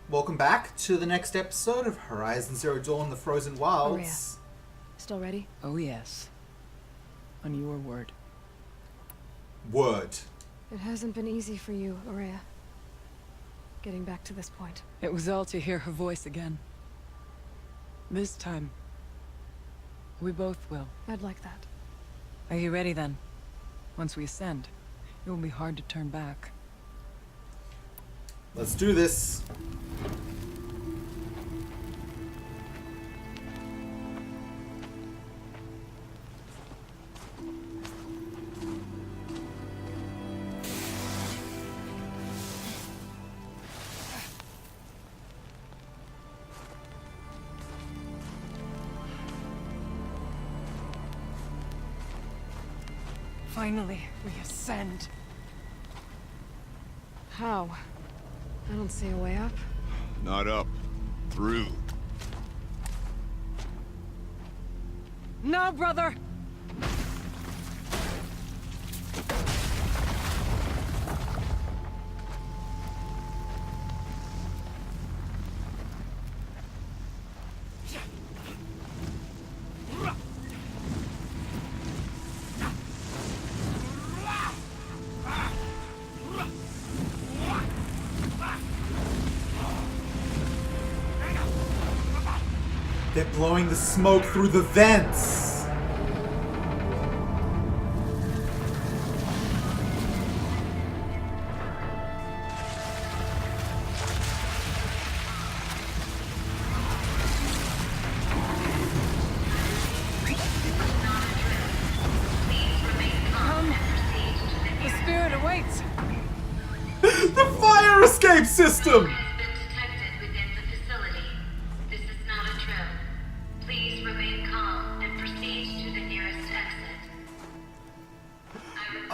Welcome back to the next episode of Horizon Zero Dawn: The Frozen Wilds. Still ready? Oh yes. On your word. Word. It hasn't been easy for you, Aurea. Getting back to this point. It was all to hear her voice again. This time, we both will. I'd like that. Are you ready then? Once we ascend, it will be hard to turn back. Let's do this. Finally, we ascend. How? I don't see a way up. Not up. Through. No, brother! They're blowing the smoke through the vents. The spirit awaits! The fire escape system!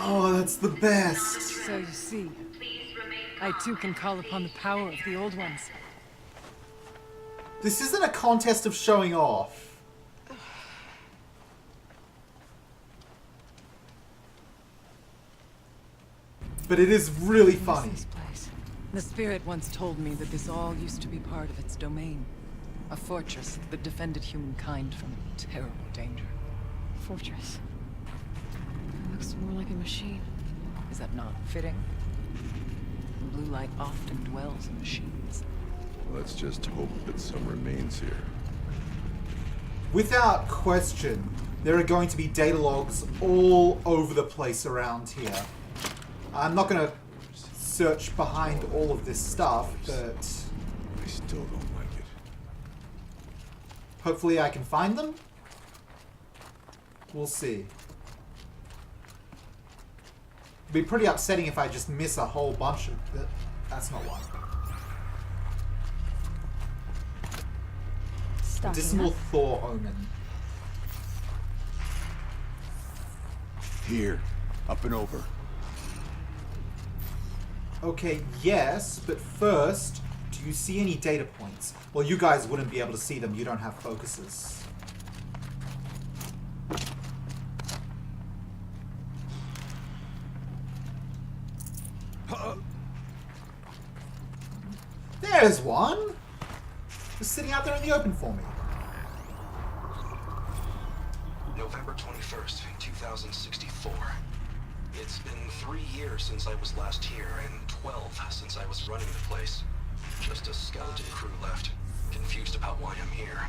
Oh, that's the best. So you see, I too can call upon the power of the old ones. This isn't a contest of showing off. But it is really funny. This place. The spirit once told me that this all used to be part of its domain. A fortress that defended humankind from terrible danger. Fortress. It looks more like a machine. Is that not fitting? The blue light often dwells in machines. Let's just hope that some remains here. Without question, there are going to be data logs all over the place around here. I'm not going to search behind all of this stuff, but I still don't like it. hopefully I can find them. We'll see. It'd be pretty upsetting if I just miss a whole bunch of... That's not one. Dismal Thor Omen. Here. Up and over. Okay, yes, but first, do you see any data points? Well, you guys wouldn't be able to see them. You don't have focuses. There's one! Just sitting out there in the open for me. November 21st, 2064. It's been 3 years since I was last here, and 12 since I was running the place. Just a skeleton crew left, confused about why I'm here.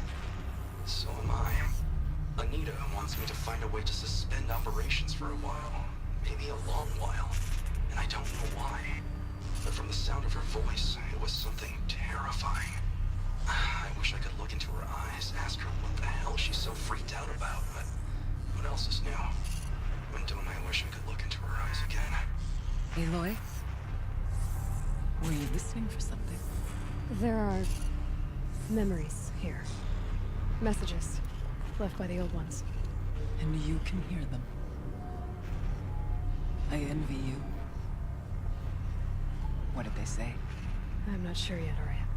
So am I. Anita wants me to find a way to suspend operations for a while. Maybe a long while. And I don't know why. But from the sound of her voice, it was something terrifying. I wish I could look into her eyes, ask her what the hell she's so freaked out about, but what else is new? When don't I wish I could look into her eyes again? Aloy? Were you listening for something? There are memories here. Messages left by the old ones. And you can hear them. I envy you. What did they say? I'm not sure yet, Aurea.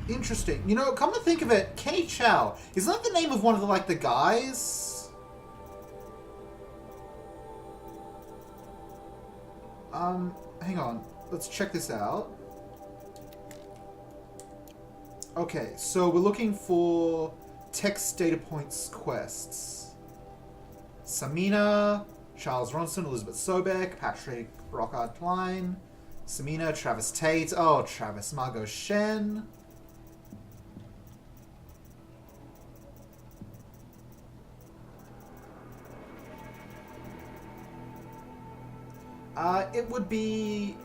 Interesting. You know, come to think of it, Kenny Chow, is that the name of one of the guys? Hang on. Let's check this out. Okay, so we're looking for text data points quests. Samina, Charles Ronson, Elizabeth Sobek, Patrick Rockard Klein, Samina, Travis Tate, oh, Travis, Margot Shen. It would be...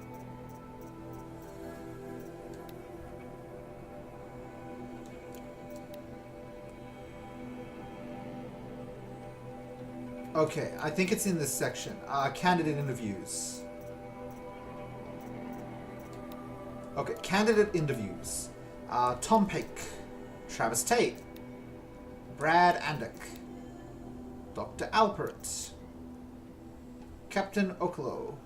Okay, I think it's in this section. Candidate interviews. Okay, candidate interviews. Tom Pake, Travis Tate, Brad Andek, Dr. Alpert, Captain Oklo,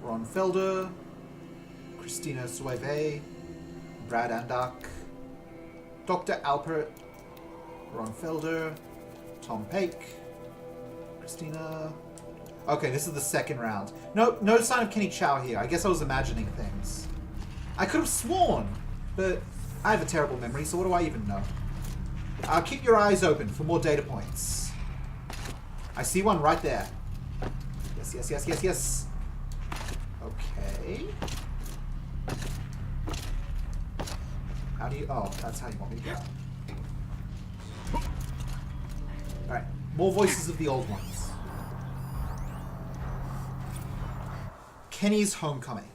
Ron Felder, Christina Suave, Brad Andak, Dr. Alpert, Ron Felder, Tom Pake, Christina... Okay, this is the second round. No sign of Kenny Chow here. I guess I was imagining things. I could have sworn, but I have a terrible memory, so what do I even know? Keep your eyes open for more data points. I see one right there. Yes. Okay. How do you... Oh, that's how you want me to go. Alright. More voices of the old ones. Kenny's Homecoming.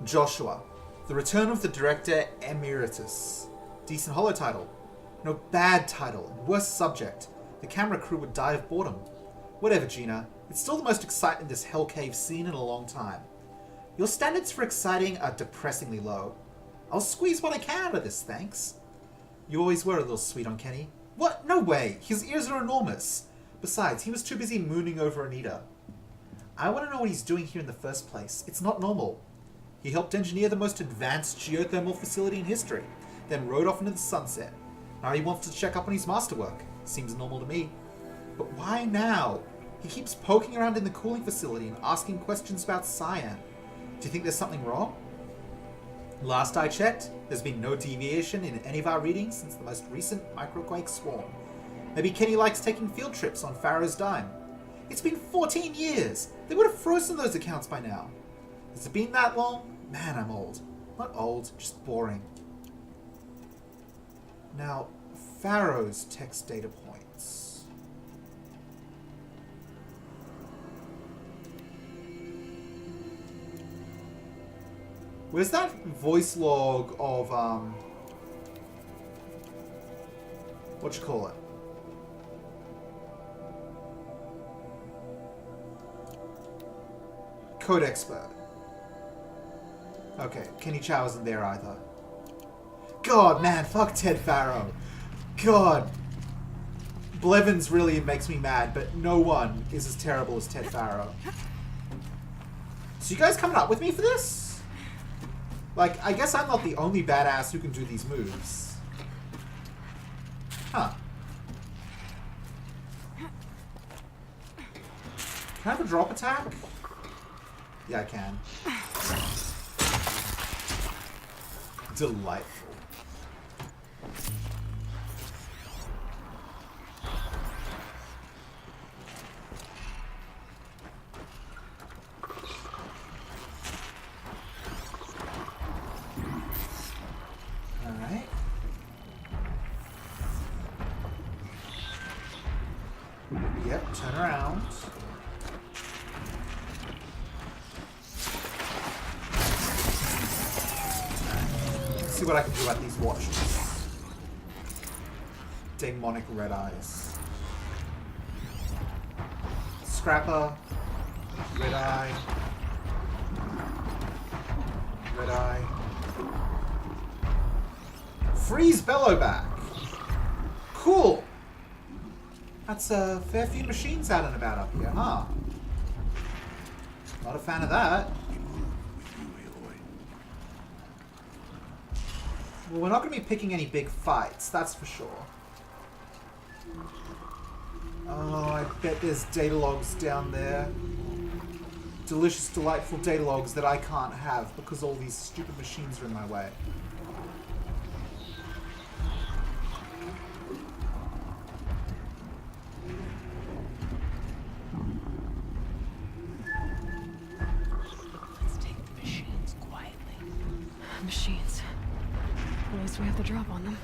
Joshua. The Return of the Director Emeritus. Decent holo title. No, bad title. And worse subject. The camera crew would die of boredom. Whatever, Gina. It's still the most exciting this Hell Cave seen in a long time. Your standards for exciting are depressingly low. I'll squeeze what I can out of this, thanks. You always were a little sweet on Kenny. What? No way. His ears are enormous. Besides, he was too busy mooning over Anita. I want to know what he's doing here in the first place. It's not normal. He helped engineer the most advanced geothermal facility in history, then rode off into the sunset. Now he wants to check up on his masterwork. Seems normal to me. But why now? He keeps poking around in the cooling facility and asking questions about cyan. Do you think there's something wrong? Last I checked, there's been no deviation in any of our readings since the most recent microquake swarm. Maybe Kenny likes taking field trips on Pharaoh's dime. It's been 14 years! They would have frozen those accounts by now. Has it been that long? Man, I'm old. Not old, just boring. Now, Pharaoh's text data points. Where's that voice log of, what you call it? Code expert. Okay, Kenny Chow isn't there either. God, man, fuck Ted Farrow. God. Blevins really makes me mad, but no one is as terrible as Ted Farrow. So you guys coming up with me for this? Like, I guess I'm not the only badass who can do these moves. Huh. Can I have a drop attack? Yeah, I can. Delightful. Alright. Yep, turn around. See what I can do about these watches. Demonic red eyes. Scrapper. Red eye. Red eye. Freeze Bellowback. Cool. That's a fair few machines out and about up here, huh? Not a fan of that. Well, we're not going to be picking any big fights, that's for sure. Oh, I bet there's data logs down there. delicious, delightful data logs that I can't have because all these stupid machines are in my way. Let's take the machines quietly. Machines. At least we have the drop on them.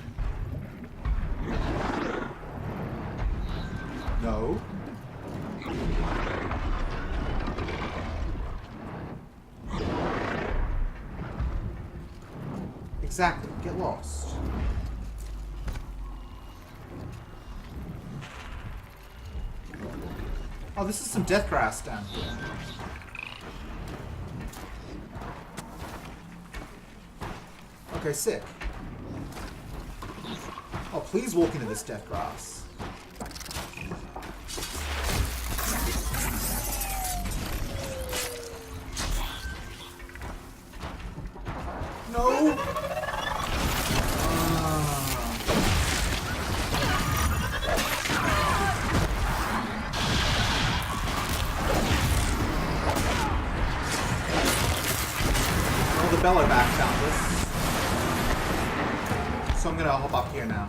No. Exactly. Get lost. Oh, this is some death grass down here. Okay, sick. Oh, please walk into this death grass. No! Oh, the bellow back found us. So I'm gonna hop up here now.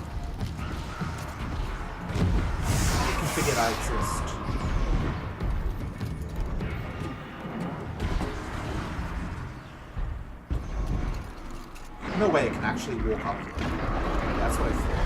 You can forget I exist. No way it can actually walk up here. That's what I thought.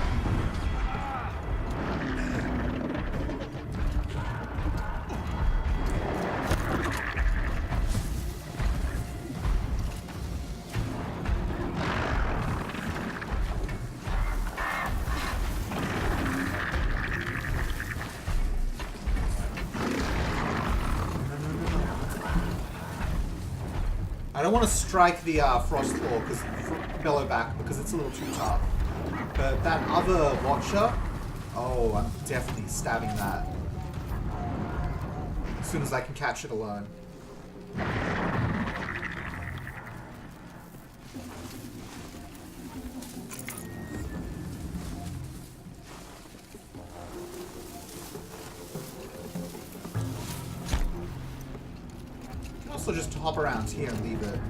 I don't want to strike the frost claw because bellow back because it's a little too tough. But that other watcher, oh, I'm definitely stabbing that as soon as I can catch it alone. You can also just hop around here and leave it.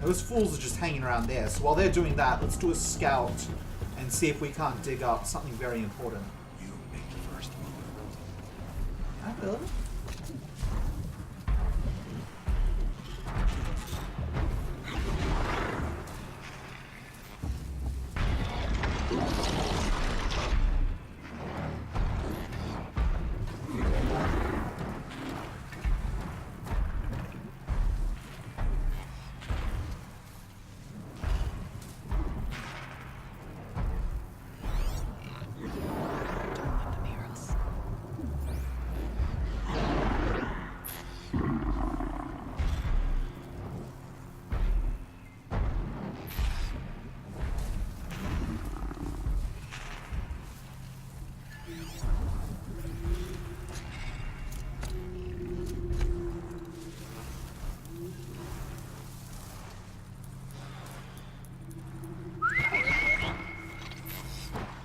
Those fools are just hanging around there, so while they're doing that, let's do a scout and see if we can't dig up something very important. You make the first move. I will.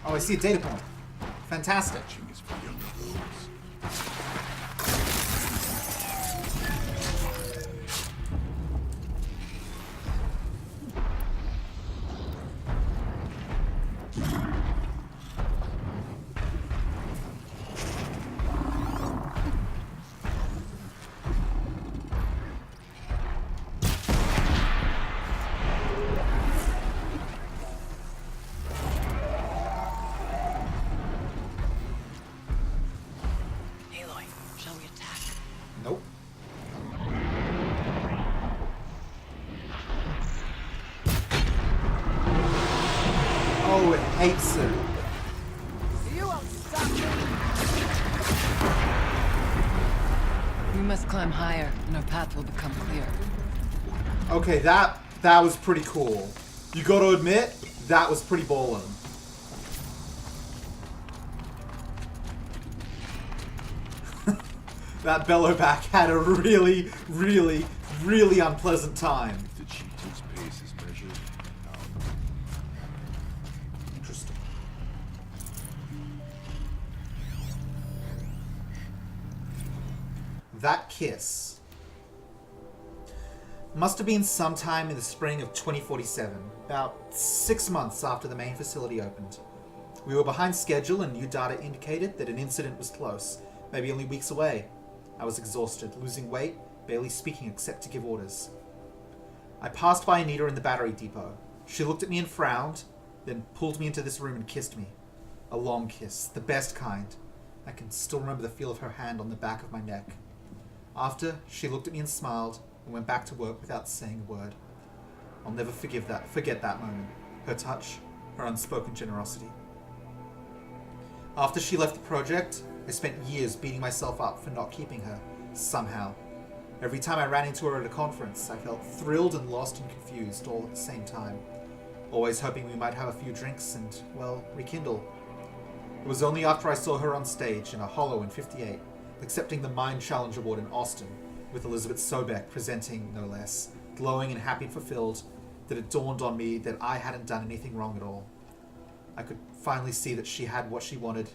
Oh, I see a data point. Fantastic. Watching is for younger fools. Aloy, shall we attack? Nope. Oh, it hates it. You won't stop me! We must climb higher, and our path will become clear. Okay, that was pretty cool. You gotta admit, that was pretty ballin'. That Bellowback had a really, really, really unpleasant time. If the chieftain's pace is measured, Interesting. That kiss must have been sometime in the spring of 2047, about 6 months after the main facility opened. We were behind schedule and new data indicated that an incident was close, maybe only weeks away. I was exhausted, losing weight, barely speaking except to give orders. I passed by Anita in the battery depot. She looked at me and frowned, then pulled me into this room and kissed me. A long kiss, the best kind. I can still remember the feel of her hand on the back of my neck. After, she looked at me and smiled, and went back to work without saying a word. I'll never forget that moment. Her touch, her unspoken generosity. After she left the project, I spent years beating myself up for not keeping her, somehow. Every time I ran into her at a conference, I felt thrilled and lost and confused all at the same time. Always hoping we might have a few drinks and, well, rekindle. It was only after I saw her on stage in a hollow in 58, accepting the Mind Challenge Award in Austin, with Elizabeth Sobek presenting, no less, glowing and happy and fulfilled, that it dawned on me that I hadn't done anything wrong at all. I could finally see that she had what she wanted,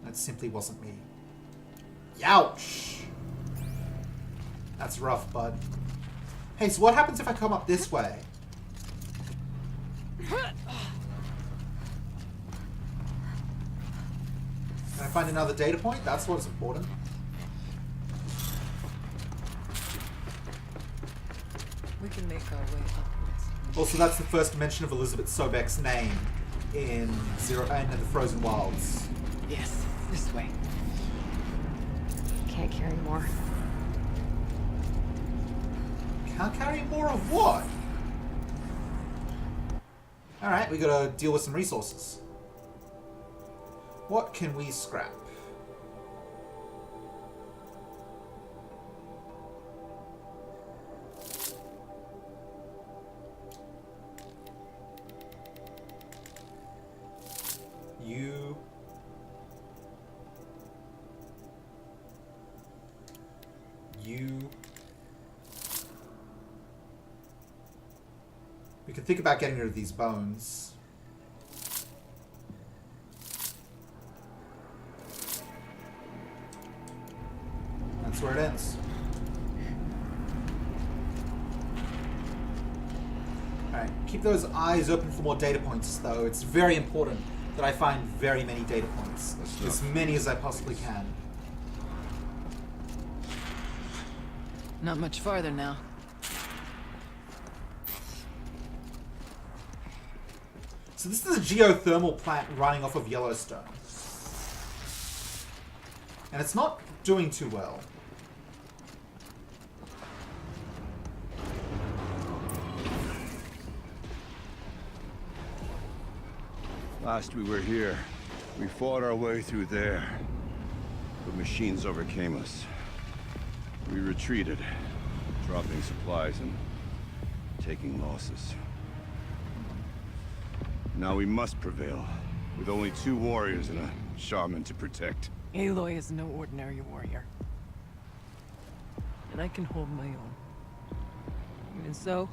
and it simply wasn't me. Youch! That's rough, bud. Hey, so what happens if I come up this way? Can I find another data point? That's what's important. We can make our way upwards. Also, that's the first mention of Elizabeth Sobek's name in the Frozen Wilds. Yes, this way. Can't carry more. Can't carry more of what? Alright, we gotta deal with some resources. What can we scrap? We could think about getting rid of these bones. That's where it ends. Alright, keep those eyes open for more data points, though. It's very important that I find very many data points. As many as I possibly can. Not much farther now. So this is a geothermal plant running off of Yellowstone. And it's not doing too well. last we were here, we fought our way through there. The machines overcame us. We retreated, dropping supplies and taking losses. Now we must prevail, with only 2 warriors and a shaman to protect. Aloy is no ordinary warrior. And I can hold my own. And so,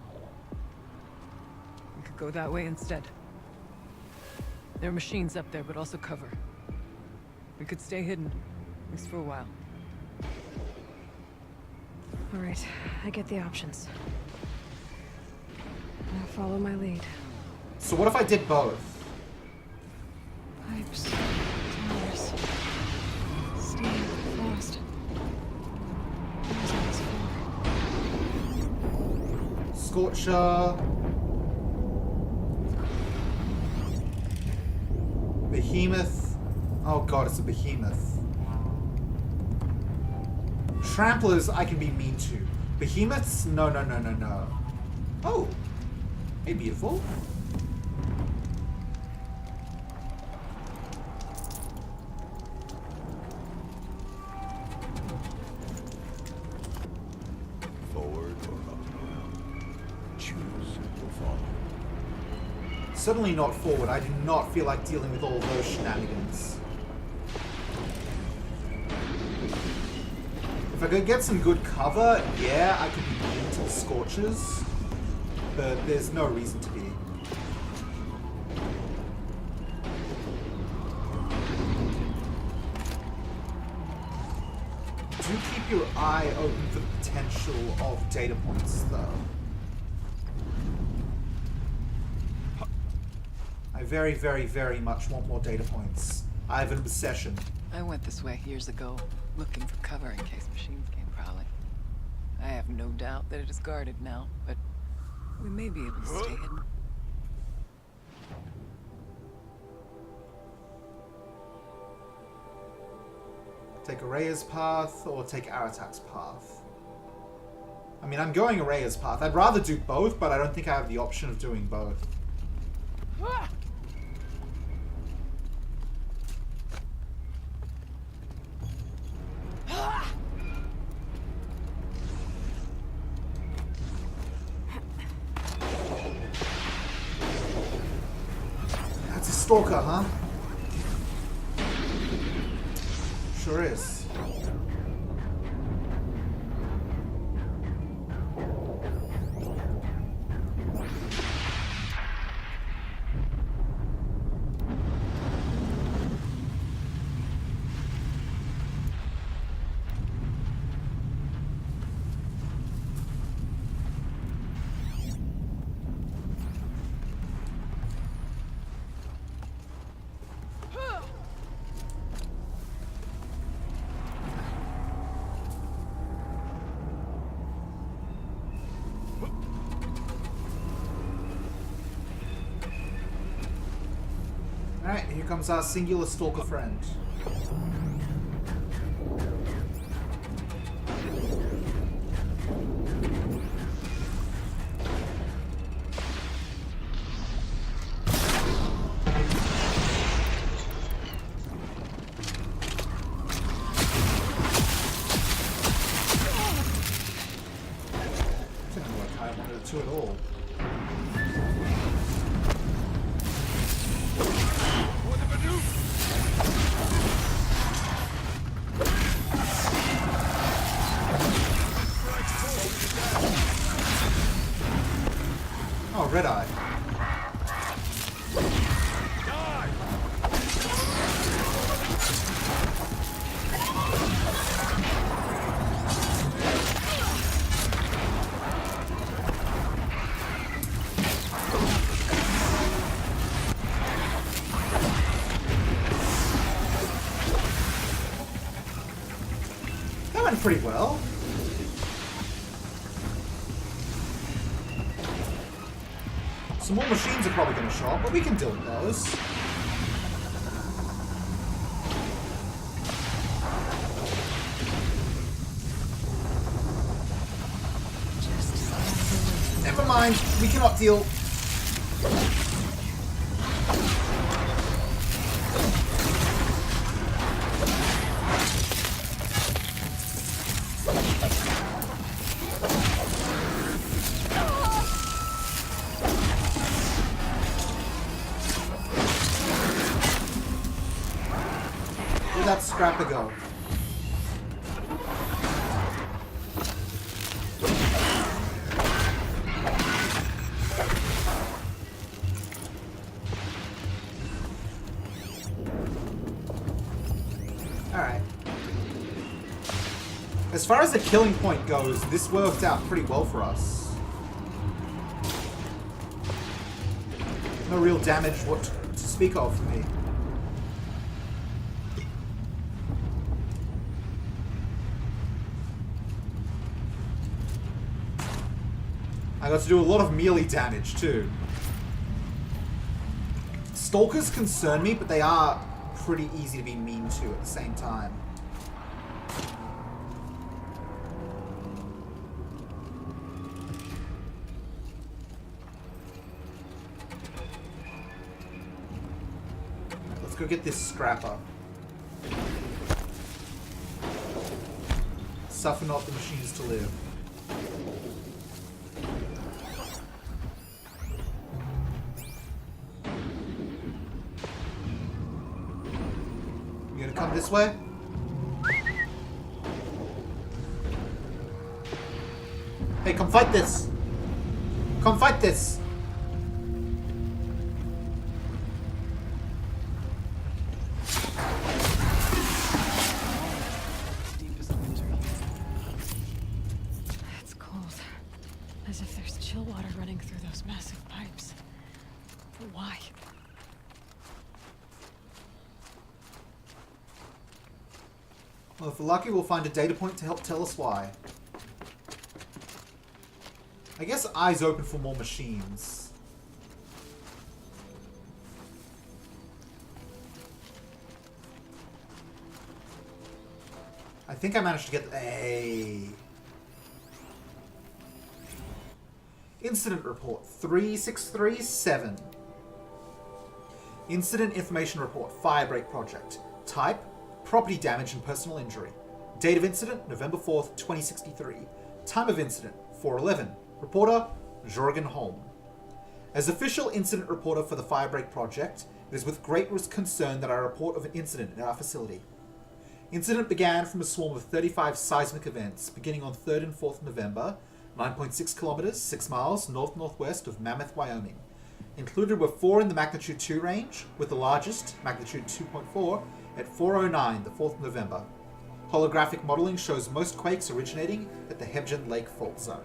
we could go that way instead. There are machines up there, but also cover. We could stay hidden, at least for a while. All right, I get the options. Now follow my lead. So what if I did both? Pipes, towers, steam, frost. Where's all this for? Scorcher. Behemoth. Oh god, it's a behemoth. Tramplers I can be mean to. Behemoths? No, no, no, no, no. Oh. Hey, beautiful. Forward or up? Choose or follow. Certainly not forward. I do not feel like dealing with all those shenanigans. If I I could get some good cover, yeah, I could be into the Scorchers. But there's no reason to be. Do keep your eye open for the potential of data points, though. I very, very, very much want more data points. I have an obsession. I went this way years ago, looking for cover in case machines came prowling. I have no doubt that it is guarded now, but we may be able to stay hidden. Take Araya's path or take Aratak's path? I mean, I'm going Araya's path. I'd rather do both, but I don't think I have the option of doing both. That's a stalker, huh? Sure is. Alright, here comes our singular stalker friend. Didn't look like I wanted to at all. Oh, red eye. That went pretty well. Some more machines are probably going to show up, but we can deal with those. Never mind, we cannot deal. That scrap ago. Alright. As far as the killing point goes, this worked out pretty well for us. No real damage what to speak of for me. I got to do a lot of melee damage, too. Stalkers concern me, but they are pretty easy to be mean to at the same time. Let's go get this scrapper. Suffer not the machines to live. Come this way? fight this! Come fight this! Deepest winter. It's cold. As if there's chill water running through those massive pipes. But why? Well, if we're lucky, we'll find a data point to help tell us why. I guess eyes open for more machines. I think I managed to get a incident report 3637. Incident information report, firebreak project. Type, property damage and personal injury. Date of incident, November 4th, 2063. Time of incident, 4:11. Reporter, Jorgen Holm. As official incident reporter for the firebreak project, it is with great concern that I report of an incident at our facility. Incident began from a swarm of 35 seismic events beginning on 3rd and 4th November, 9.6 kilometers, 6 miles north-northwest of Mammoth, Wyoming. Included were 4 in the magnitude 2 range, with the largest, magnitude 2.4, at 4:09 the 4th November. Holographic modeling shows most quakes originating at the Hebgen Lake Fault Zone.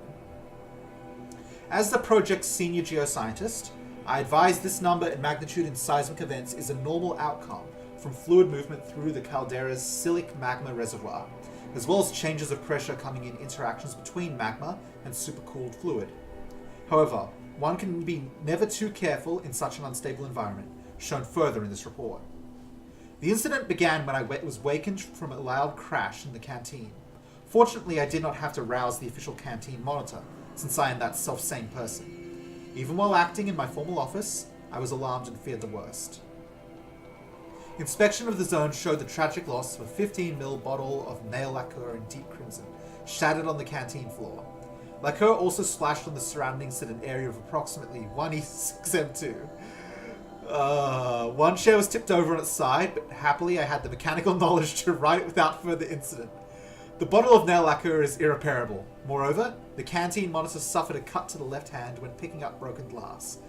As the project's senior geoscientist, I advise this number and magnitude in seismic events is a normal outcome from fluid movement through the caldera's silic magma reservoir, as well as changes of pressure coming in interactions between magma and supercooled fluid. However, one can be never too careful in such an unstable environment, shown further in this report. The incident began when I was wakened from a loud crash in the canteen. Fortunately, I did not have to rouse the official canteen monitor, since I am that self-same person. Even while acting in my formal office, I was alarmed and feared the worst. Inspection of the zone showed the tragic loss of a 15ml bottle of nail lacquer in deep crimson, shattered on the canteen floor. Lacquer also splashed on the surroundings at an area of approximately 1e6m2. One chair was tipped over on its side, but happily I had the mechanical knowledge to right it without further incident. The bottle of nail lacquer is irreparable. Moreover, the canteen monitor suffered a cut to the left hand when picking up broken glass.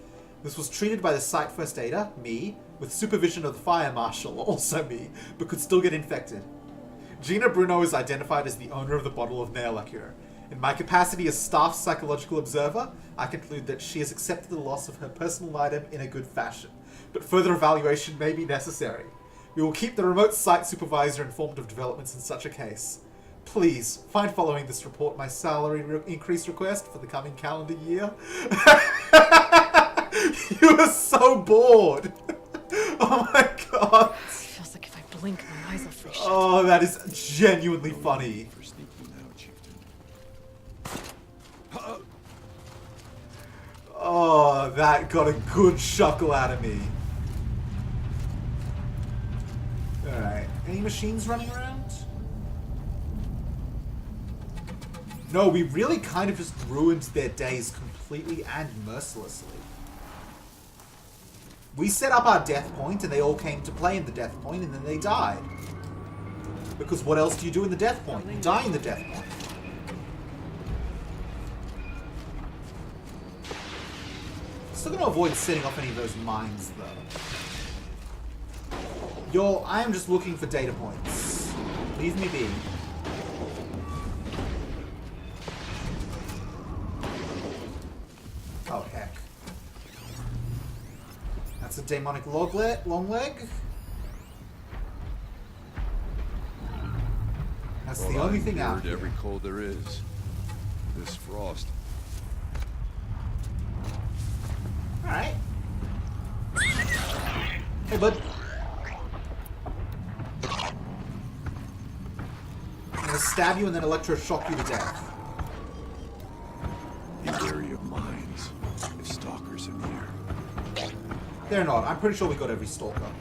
This was treated by the site first aider, me, with supervision of the fire marshal, also me, but could still get infected. Gina Bruno is identified as the owner of the bottle of nail lacquer. In my capacity as staff psychological observer, I conclude that she has accepted the loss of her personal item in a good fashion, but further evaluation may be necessary. We will keep the remote site supervisor informed of developments in such a case. Please, find following this report my salary increase request for the coming calendar year. You are so bored. Oh my god. Feels like if I blink, my eyes will freeze shut. Oh, that is genuinely funny. For sneaking out, Chieftain. Oh, that got a good chuckle out of me. Alright. Any machines running around? No, we really kind of just ruined their days completely and mercilessly. We set up our death point and they all came to play in the death point and then they died. Because what else do you do in the death point? You die in the death point. Still gonna avoid setting off any of those mines though. I am just looking for data points. Leave me be. Oh, heck. That's a demonic long leg. That's the only thing out here. Every cold there is. This frost. Alright. Hey, bud. I'm gonna stab you and then electroshock you to death. Be wary of mines. There's stalkers in here. They're not. I'm pretty sure we got every stalker.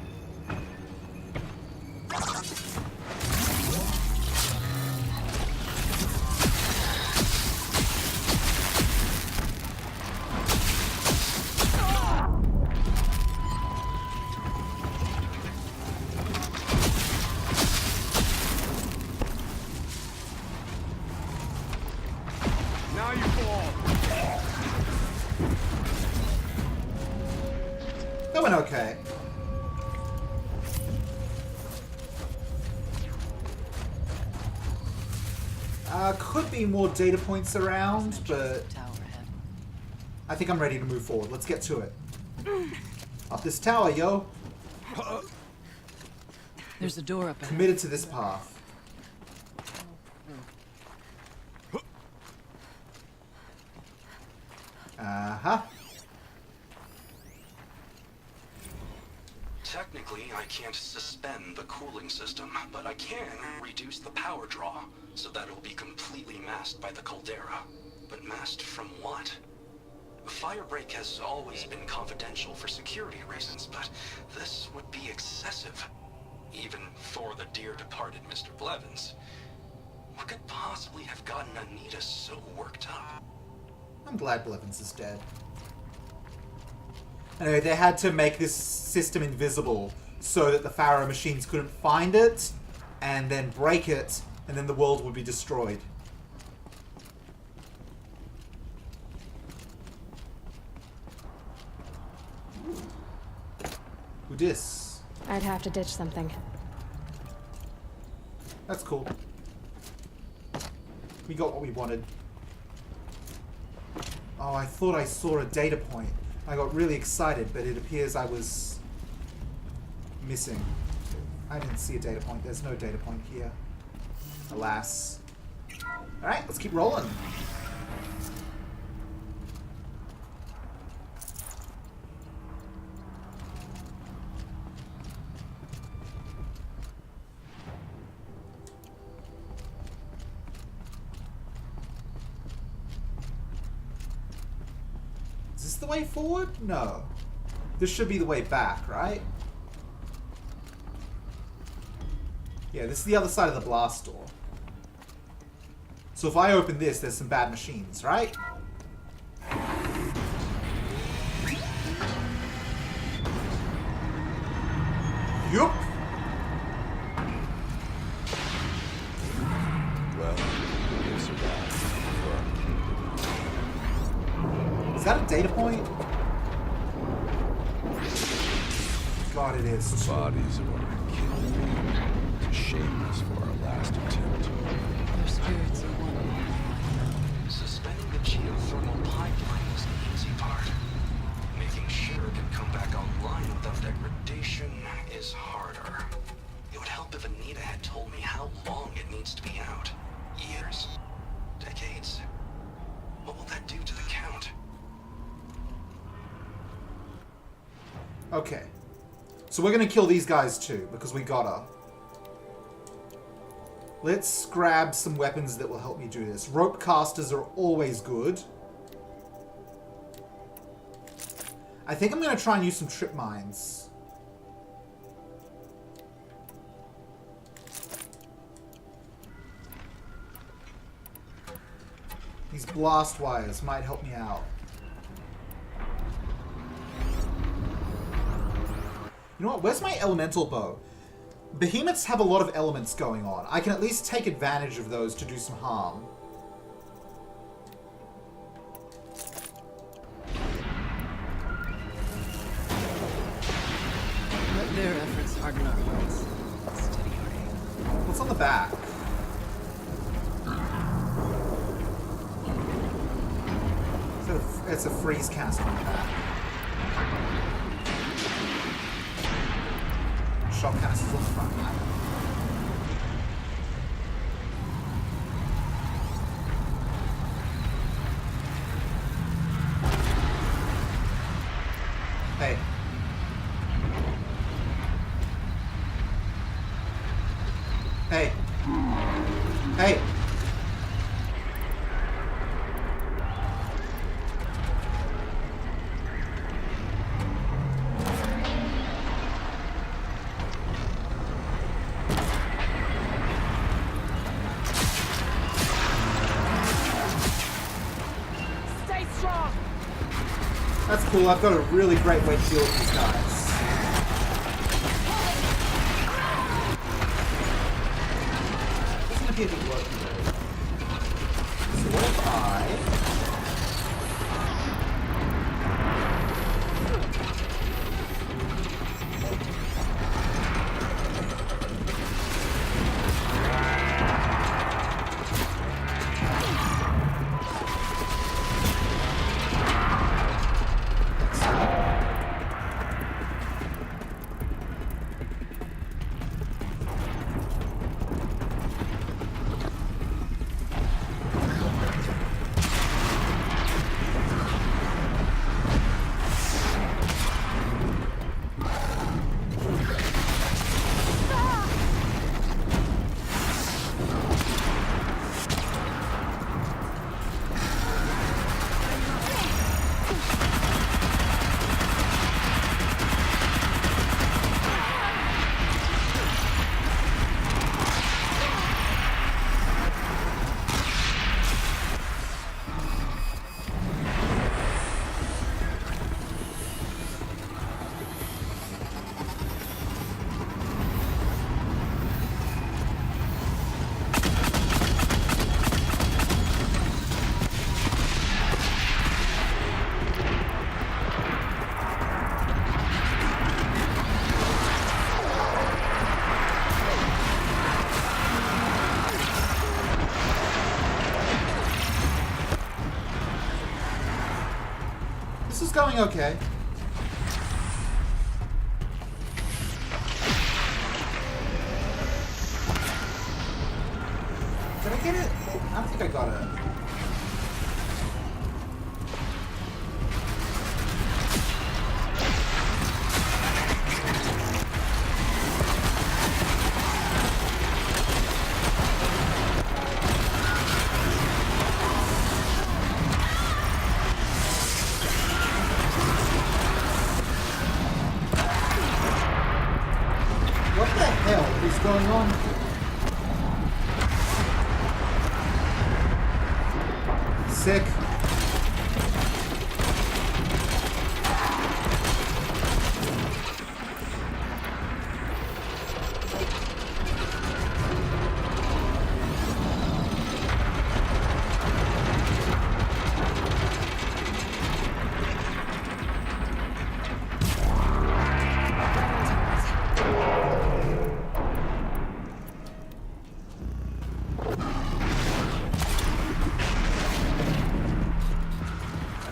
Now you fall. see more data points around, but Tower ahead. I think I'm ready to move forward. Let's get to it. Up this tower, yo. There's a door up ahead. Committed to this path. Uh-huh. Technically, I can't suspend the cooling system, but I can reduce the power draw so that it'll be completely masked by the caldera. But masked from what? Firebreak has always been confidential for security reasons, but this would be excessive. Even for the dear departed Mr. Blevins. What could possibly have gotten Anita so worked up? I'm glad Blevins is dead. Anyway, they had to make this system invisible so that the Pharaoh machines couldn't find it and then break it, and then the world would be destroyed. Who dis? I'd have to ditch something. That's cool. We got what we wanted. Oh, I thought I saw a data point. I got really excited, but it appears I was missing. I didn't see a data point. There's no data point here. Alas. Alright, let's keep rolling. Is this the way forward? No. This should be the way back, right? Yeah, this is the other side of the blast door. So if I open this, there's some bad machines, right? Yup. Well, we survived. Is that a data point? God, it is. The bodies of our killed to shame us for our last attempt. Their spirits are one. Suspending the geothermal pipeline was the easy part. Making sure it can come back online without degradation is harder. It would help if Anita had told me how long it needs to be out. Years? Decades? What will that do to the count? Okay. So we're gonna kill these guys too, because we gotta. Let's grab some weapons that will help me do this. Rope casters are always good. I think I'm gonna try and use some trip mines. These blast wires might help me out. You know what? Where's my elemental bow? Behemoths have a lot of elements going on. I can at least take advantage of those to do some harm. Let their efforts harden our hearts. Steady hearted. What's on the back? It's a freeze cast on the back. Shock casters on the front. Hey. Hey. Hey. Stay strong! That's cool. I've got a really great way to deal with these guys. Doesn't appear to be working though. So what if I... This is going okay. Did I get it? I don't think I got it. What the hell is going on here? Sick.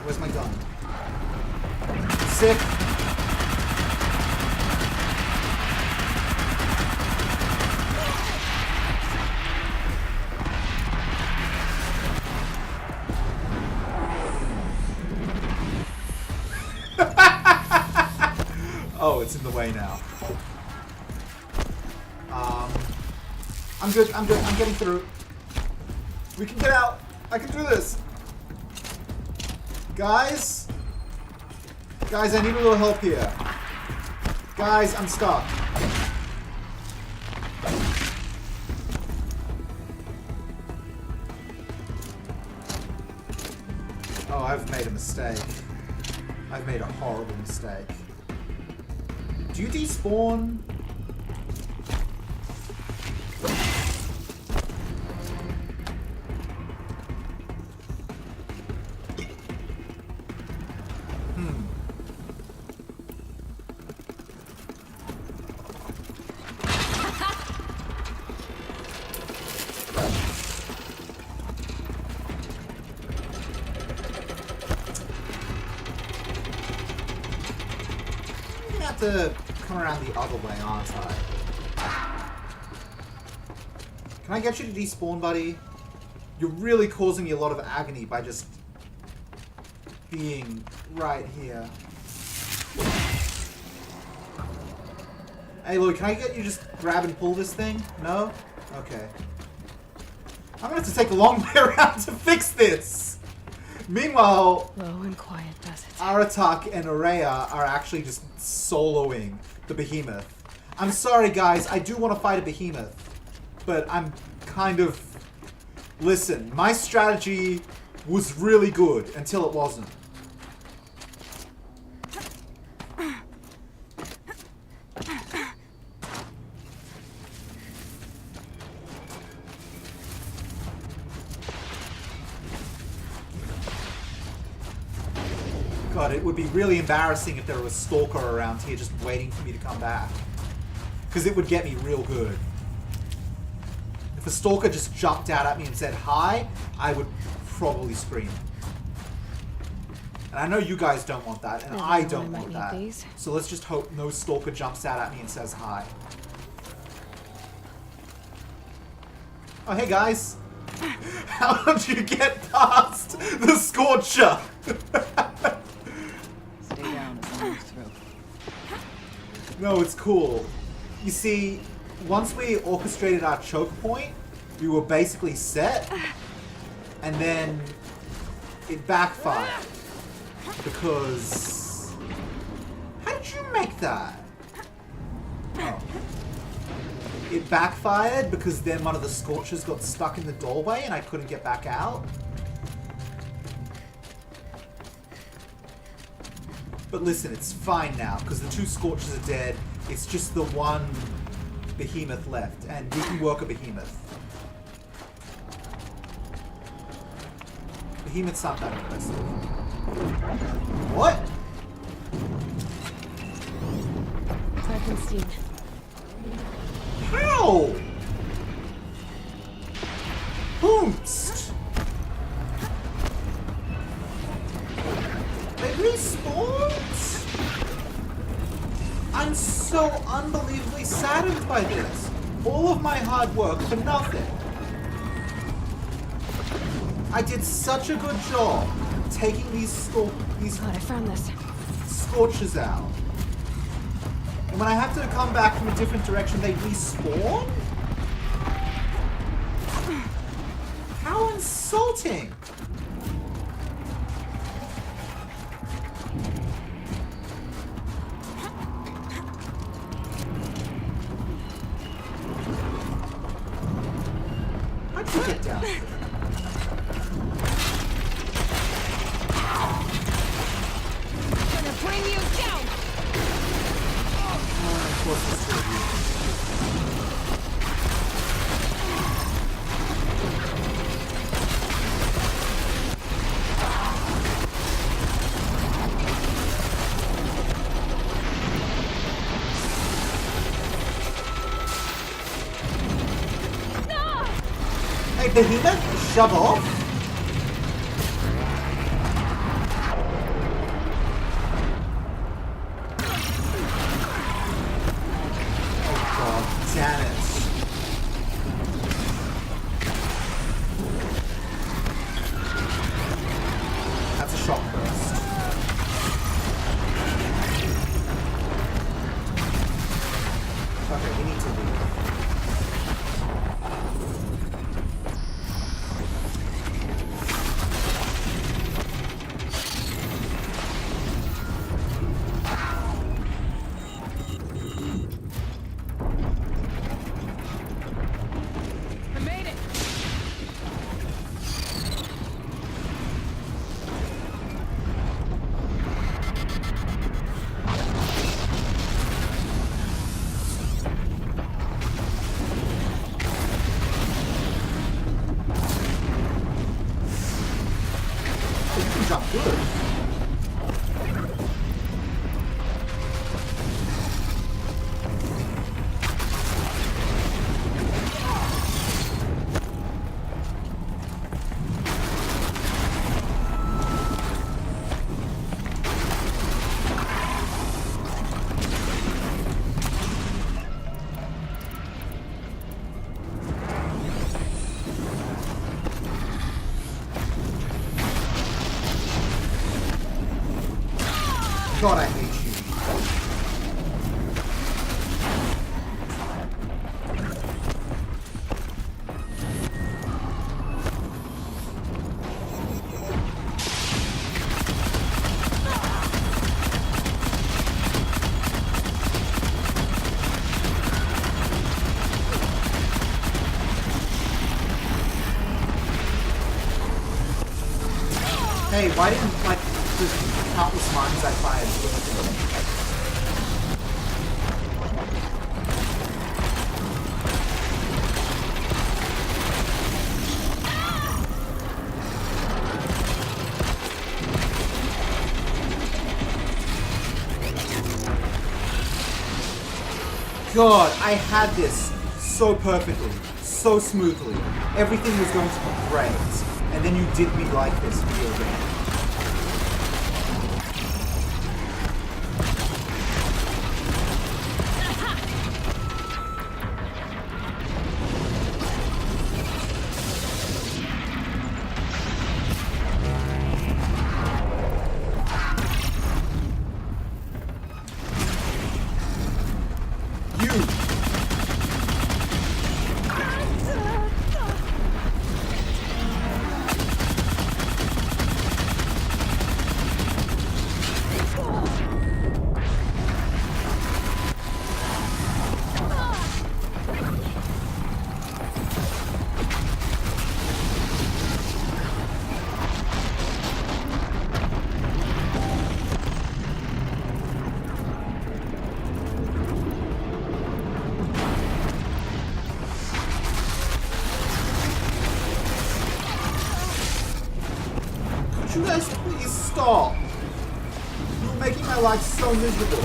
Where's my gun? Sick. Oh, it's in the way now. I'm good, I'm good, I'm getting through. We can get out. I can do this. Guys? Guys, I need a little help here. Guys, I'm stuck. Oh, I've made a mistake. I've made a horrible mistake. Do you despawn? To come around the other way, aren't I? Can I get you to despawn, buddy? You're really causing me a lot of agony by just being right here. Hey, Louie, can I get you to just grab and pull this thing? No? Okay. I'm gonna have to take a long way around to fix this! Meanwhile, Low and quiet does it. Aratak and Aurea are actually just soloing the behemoth. I'm sorry, guys. I do want to fight a behemoth. But I'm kind of... Listen, my strategy was really good until it wasn't. God, it would be really embarrassing if there was a stalker around here just waiting for me to come back. Because it would get me real good. If a stalker just jumped out at me and said hi, I would probably scream. And I know you guys don't want that, and I don't want that. So let's just hope no stalker jumps out at me and says hi. Oh, hey guys! How did you get past the Scorcher? Stay down as long as through. No, it's cool. You see, once we orchestrated our choke point, we were basically set, and then it backfired. Because... How did you make that? Oh. It backfired because then one of the Scorchers got stuck in the doorway and I couldn't get back out. But listen, it's fine now, because the two Scorchers are dead. It's just the one behemoth left, and we can work a behemoth. Behemoths aren't that impressive. What? Frankenstein. How? Boomst! They respawned? I'm so unbelievably saddened by this. All of my hard work for nothing. I did such a good job taking these God, I found this. scorches out. And when I have to come back from a different direction, they respawn? How insulting! How'd you get down here? Gonna bring you down! Of course it's true. Hey, Behemoth, shove off! Oh god, damn it. That's a shock burst. Okay, we need to leave. I made it! You can jump good. God, I hate you. Hey, why didn't, like, the countless mines I fired do anything? God, I had this so perfectly, so smoothly. Everything was going to be great. And then you did me like this real game. Could you guys please stop? You're making my life so miserable.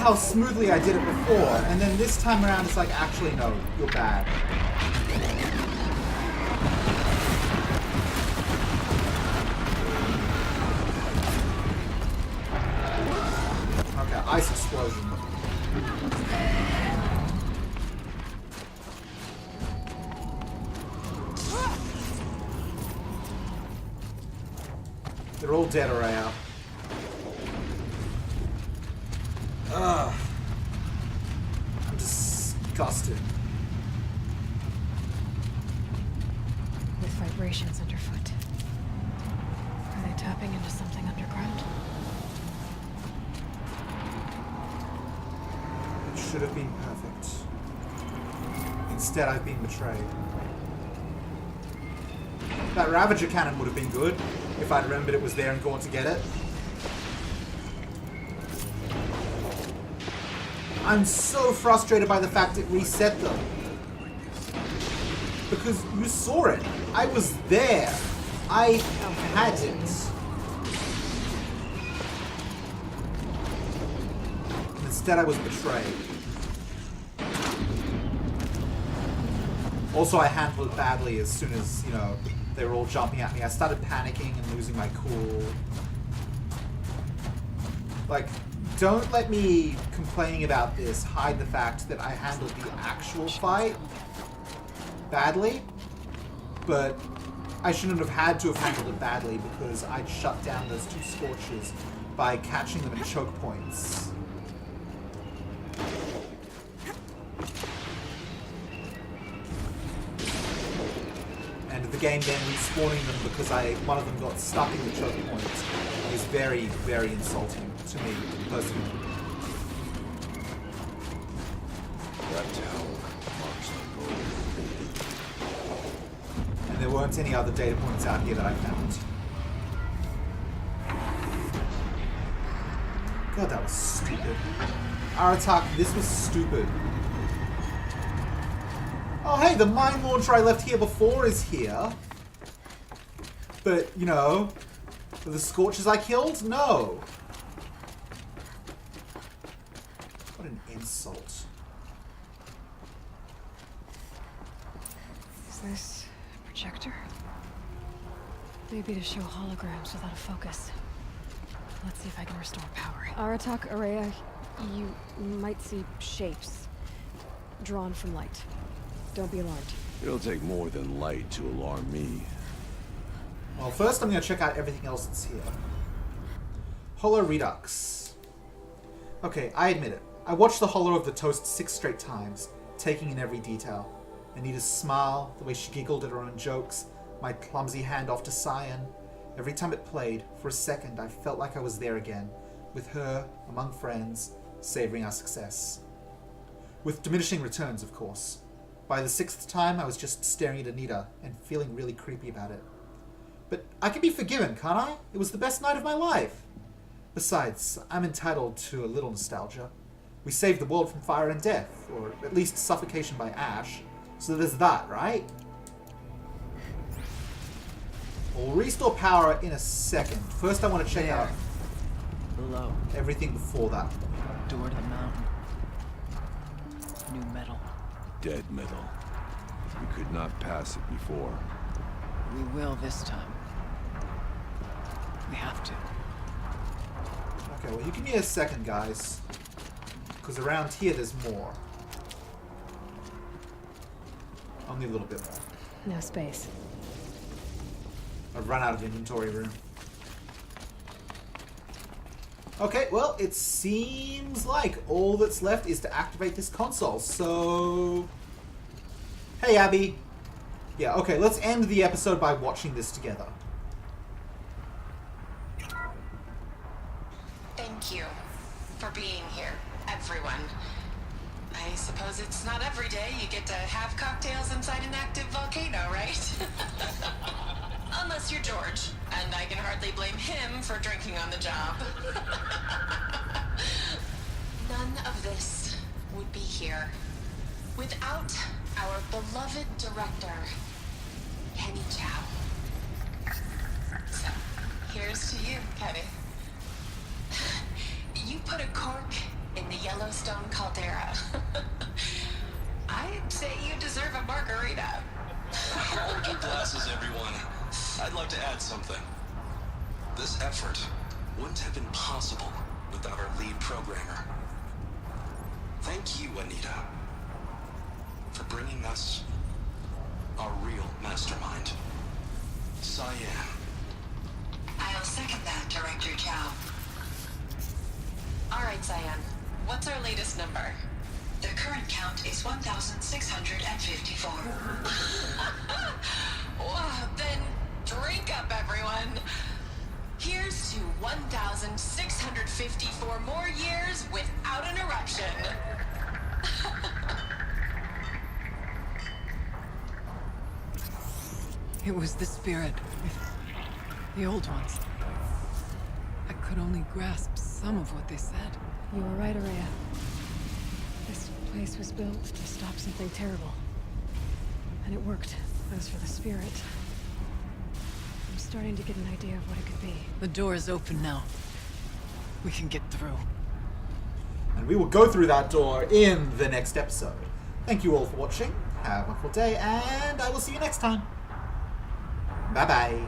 how smoothly I did it before, and then this time around it's like, actually no, you're bad. Okay, ice explosion. They're all dead, Araya. Ugh. I'm disgusted. With vibrations underfoot. Are they tapping into something underground? It should have been perfect. Instead, I've been betrayed. That Ravager cannon would have been good if I'd remembered it was there and gone to get it. I'm so frustrated by the fact it reset them. Because you saw it. I was there. I had it. And instead I was betrayed. Also, I handled it badly as soon as, you know, they were all jumping at me. I started panicking and losing my cool. Like, don't let me complaining about this hide the fact that I handled the actual fight badly. But I shouldn't have had to have handled it badly because I'd shut down those two Scorchers by catching them at choke points. And the game then respawning them because one of them got stuck in the choke point is very, very insulting to me personally. That tower marks the goal. And there weren't any other data points out here that I found. God, that was stupid. Aratak, this was stupid. Oh, hey, the mine launcher I left here before is here. But, you know, the Scorchers I killed? No. What an insult. Is this a projector? Maybe to show holograms without a focus. Let's see if I can restore power. Aratak, Araya, you might see shapes drawn from light. Don't be alarmed. It'll take more than light to alarm me. Well, first I'm going to check out everything else that's here. Holo Redux. Okay, I admit it. I watched the Holo of the Toast 6 straight times, taking in every detail. Anita's smile, the way she giggled at her own jokes, my clumsy handoff to Cyan. Every time it played, for a second, I felt like I was there again, with her, among friends, savoring our success. With diminishing returns, of course. By the 6th time, I was just staring at Anita and feeling really creepy about it. But I can be forgiven, can't I? It was the best night of my life. Besides, I'm entitled to a little nostalgia. We saved the world from fire and death, or at least suffocation by ash. So there's that, right? We'll restore power in a second. First I want to check out Below. everything before that. Door to the mountain. New metal. Dead metal. We could not pass it before. We will this time. We have to. Okay, well you give me a second, guys. Because around here there's more. Only a little bit more. No space. I've run out of inventory room. Okay, well, it seems like all that's left is to activate this console, so... Hey, Abby. Yeah, okay, let's end the episode by watching this together. Thank you for being here, everyone. I suppose it's not every day you get to have cocktails inside an active volcano, right? Unless you're George, and I can hardly blame him for drinking on the job. None of this would be here without our beloved director, Kenny Chow. So, here's to you, Kenny. You put a cork in the Yellowstone caldera. I'd say you deserve a margarita. Hold your glasses, everyone. I'd like to add something. This effort wouldn't have been possible without our lead programmer. Thank you, Anita, for bringing us our real mastermind, Cyan. I'll second that, Director Chow. All right, Cyan. What's our latest number? The current count is 1,654. Well, then drink up, everyone. Here's to 1,654 more years without an eruption. It was the spirit with the old ones. I could only grasp some of what they said. You were right, Araya. This place was built to stop something terrible. And it worked. As for the spirit, I'm starting to get an idea of what it could be. The door is open now. We can get through. And we will go through that door in the next episode. Thank you all for watching. Have a wonderful day, and I will see you next time. Bye-bye.